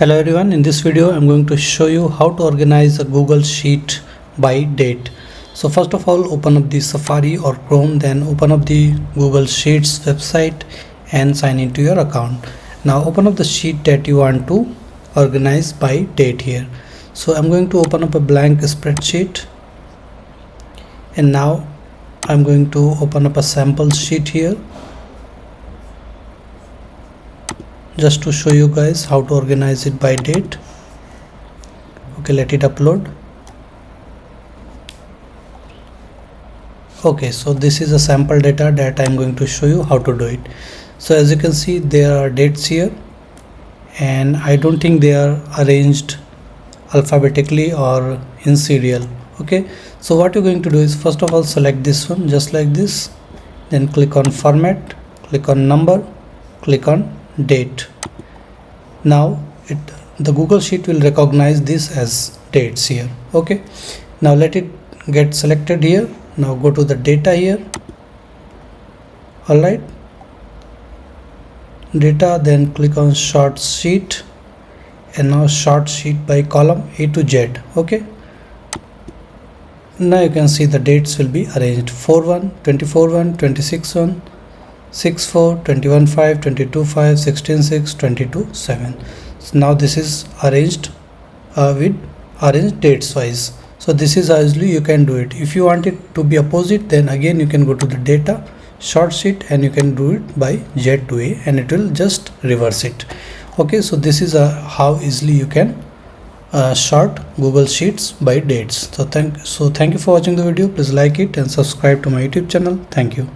Hello everyone, in this video I'm going to show you how to organize a Google Sheet by date. So first of all, open up the Safari or Chrome, then open up the Google Sheets website and sign into your account. Now open up the sheet that you want to organize by date here. So I'm going to open up a blank spreadsheet, and now I'm going to open up a sample sheet here just to show you guys how to organize it by date. Okay, let it upload. Okay, so this is a sample data that I'm going to show you how to do it. So as you can see, there are dates here, and I don't think they are arranged alphabetically or in serial. Okay, so what you're going to do is, first of all, select this one just like this, then click on format, click on number, click on date. Now the Google Sheet will recognize this as dates here. Okay, now let it get selected here. Now go to the data here. Alright, data, then click on short sheet, and now short sheet by column A to Z. Okay, now you can see the dates will be arranged: 4/1, 24/1, 26/1, 6/4, 21/5, 22/5, 16/6, 22/7. So now this is arranged with arranged dates wise. So this is how easily you can do it. If you want it to be opposite, then again you can go to the data, short sheet, and you can do it by Z to A, and it will just reverse it. Okay, so this is how easily you can sort Google Sheets by dates. So thank you for watching the video. Please like it and subscribe to my YouTube channel. Thank you.